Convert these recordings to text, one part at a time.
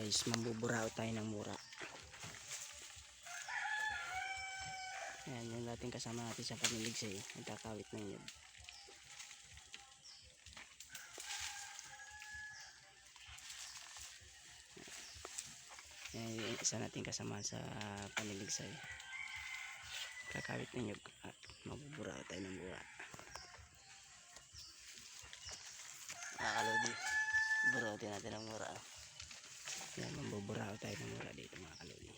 guys, mambuburao tayo ng mura. Ayan, yung dating kasama natin sa Pamiligsay, nagkakawit ng yun. Ayan, yung isa natin kasama sa Pamiligsay, kakawit ng yun at mambuburao tayo ng mura. Kalodi, burutin natin ng mura. Ayan, mambuburao tayo ng mura dito mga kalodi.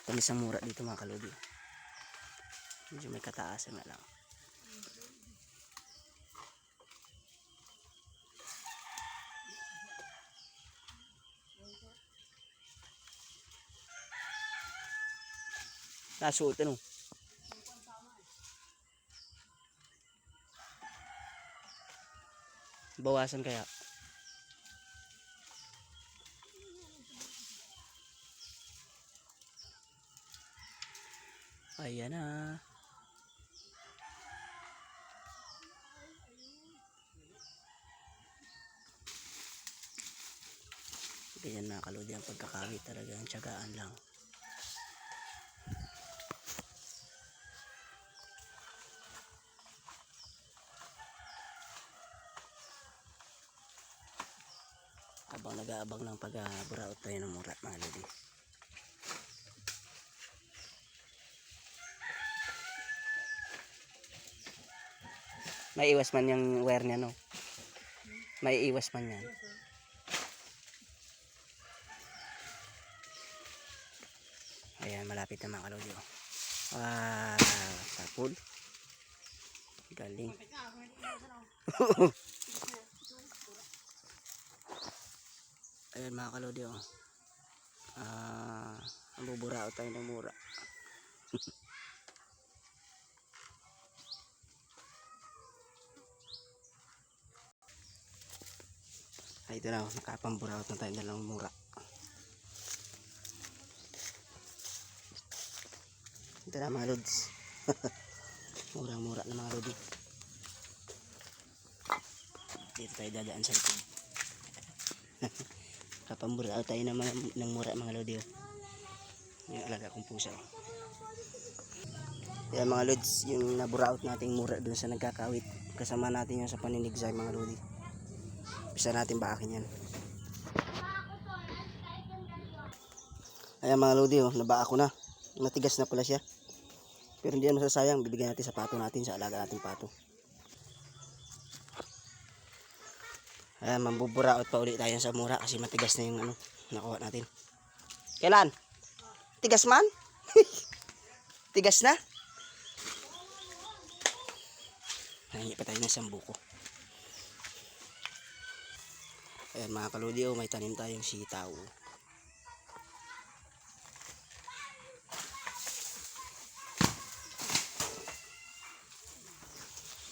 Tamis ang mura dito mga kalodi. Medyo may kataasan na lang. Nasuot ano? Bawasan kaya? Ayan na. Ganyan mga kalodi ang pagkakawit, talagang tiyagaan lang. Habang nag-aabang ng pag-buraot tayo ng mura mga kalodi. May iwas man yung wire niya, no? May iwas man yan. Ayan, malapit na mga kalodi. Tapol. Galing. Ayan mga kalodi. Buburaot tayo ng mura. Ay, ito na, nakapamburaot na tayo ng mura. Ito na mga lods. Murang-mura na mga lodi. Dito tayo dadaan sa likod. Kapamburaot tayo ng mura mga lodi. Yung alaga kong pusa. Kaya mga lods, yung naburaot nating mura dun sa nagkakawit, kasama natin yung sa Pamiligsay mga lodi. Bisa natin baakin yan. Ayan mga lodi, nabaa ko na. Matigas na pala siya. Pero hindi yan masasayang, bibigyan natin sa pato natin, sa alaga nating pato. Ayan, mambuburaot pa ulit tayo sa mura kasi matigas na yung nakuha natin. Kailan? Tigas man? Tigas na? Nahingi pa tayo ng sambuko. Ayan mga kalodi, may tanim tayong sitaw.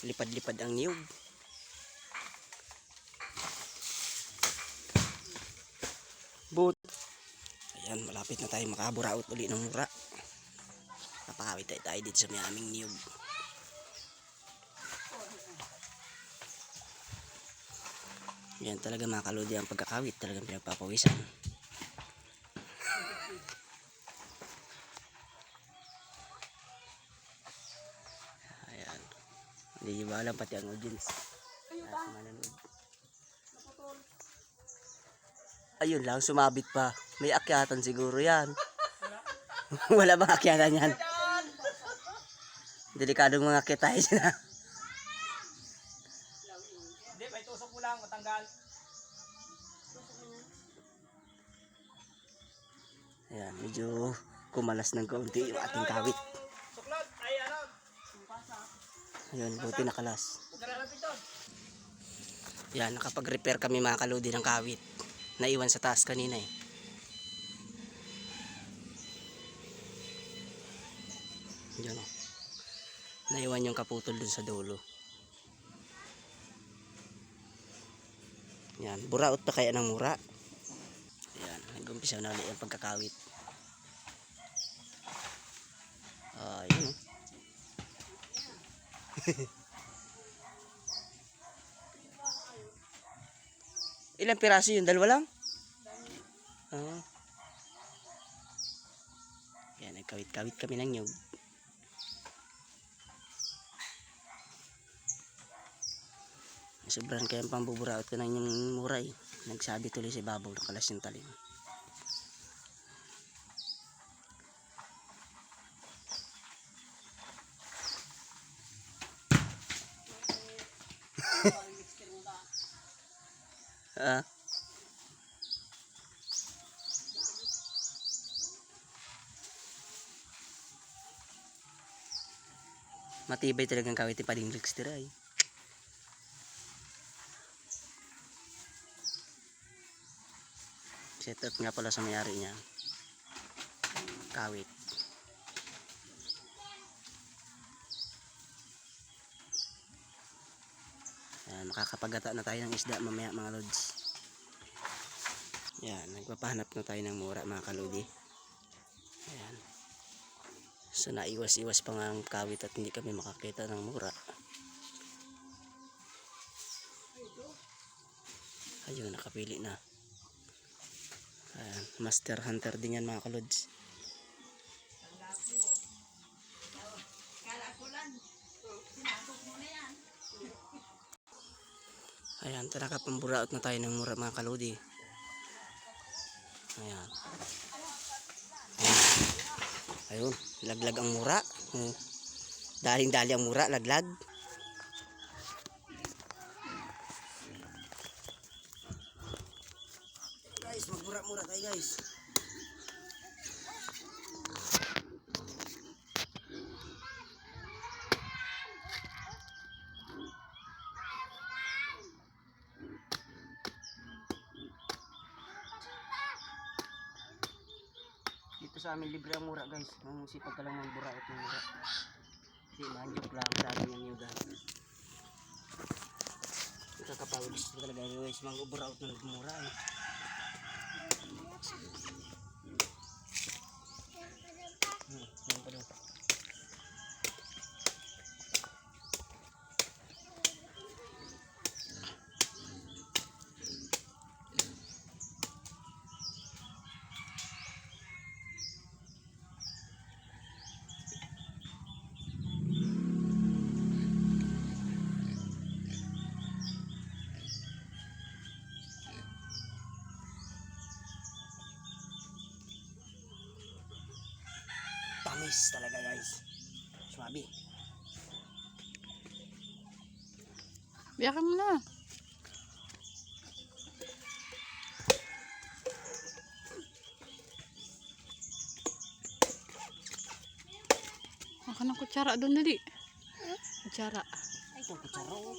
Lipad-lipad ang niyog. Ayan, malapit na tayo makaburaot ulit ng mura. Napakawit tayo dito sa may aming niyog. Yan talaga mga kalodi ang pagkakawit, talagang pinagpapawisan. Ayan, hindi ba alam pati ang audience at manonood. Ayun lang, sumabit pa. May akyatan siguro yan. Wala bang akyatan yan? Delikadong mga akyatay sila. Hindi, may tusok mo lang, matanggal. Ayan, medyo kumalas ng kaunti yung ating kawit. Suklot, ay ano? Ayun, buti nakalas. Yan, nakapag-repair kami mga kalodi ng kawit. Naiwan sa taas kanina eh. Yan o. Naiwan yung kaputol dun sa dulo. Yan, buraot pa kaya ng mura. Yan, nag-umpisa na ulit ang pagkakawit. Yun o. Ilang piraso yun? Dalawa lang? Oo. Yan, nagkawit-kawit kami ng nyug. Sobrang kaya pambuburaot ko na yung mura eh. Nagsabi tuloy si Babaw nakalas yung talim. Ah. Matibay talagang kawit yung pading Lixter ay. Set up nga pala sa mayari niya. Kawit. Ayan, makakapagata na tayo ng isda mamaya mga lods. Yan, nagpapahanap na tayo ng mura mga kalodi. Ayan. So naiwas-iwas pa nga ang kawit at hindi kami makakita ng mura. Ayun, nakapili na. Ayan, master hunter din yan mga kalods. Ayan, nakapamburaot na tayo ng mura mga kalodi. Ayan. Ayun, laglag ang mura. Daling-dali ang mura, laglag. Guys, magbura-mura tayo guys. Dito sa amin libre ang mura guys. Nung sipag ka lang magburaot ng mura. Kasi manjok lang sa amin yung yuga. Nakakapawis talaga guys, magburaot ng mura eh. Yan pa doon. Tamis talaga guys. Swabe. Biyakan mo na. Makan ng kutsara doon dali. Kutsara. Ay, itong kutsara oh.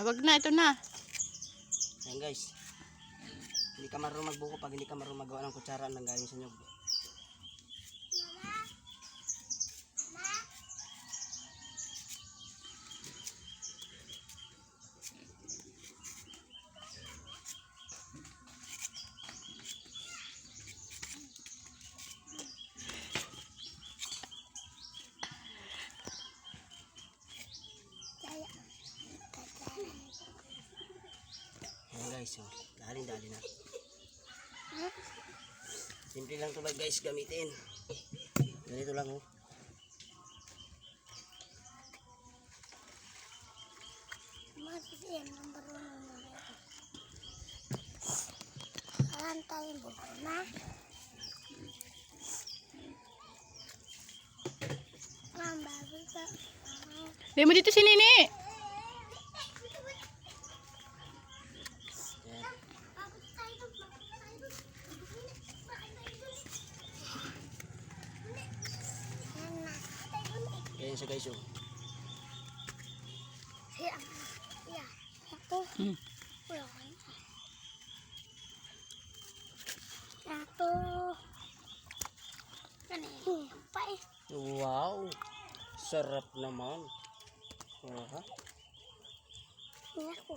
Wag na, ito na. Ayan guys. Hindi ka marunong magbuko pag hindi ka marunong magawa ng kutsara nang galing sa nyug. Ayan guys, oh. Dali na. Simple lang to guys gamitin. Ganito lang oh. Tayo buko na. Ang bago sa Di mo dito si Nini. Ayan. Ayan siya guys oh. Ito. Ito. Ano yun? Pa Wow. Sarap naman. Aha. Ako.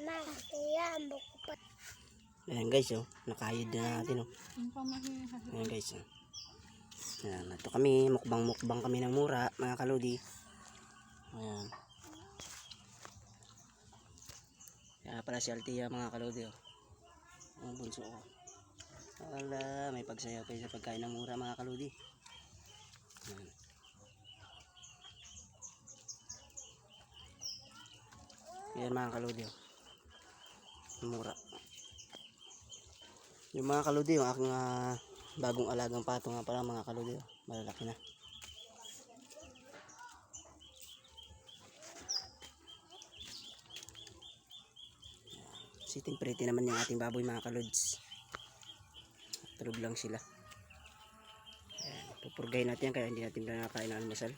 Mama, kaya buko pa. Ayan guys oh. Nakahid na natin oh. Ang pamahiha. Ayan guys oh. Ayan, ito kami. Mukbang kami ng mura mga kalodi. Ayan. Kaya pala si Altia mga kalodi oh. Ang bunso ko. Wala, may pagsayaw kayo sa pagkain ng mura mga kalodi. Ayan. Ayan mga kalodi oh. Mura. Yung mga kalodi, yung aking bagong alagang pato nga pala mga kalodi oh. Malalaki na. Sitting pretty naman yung ating baboy mga kalods. Tulog lang sila. Ayan, pupurgayin natin yan kaya hindi natin na nakain ng almasal.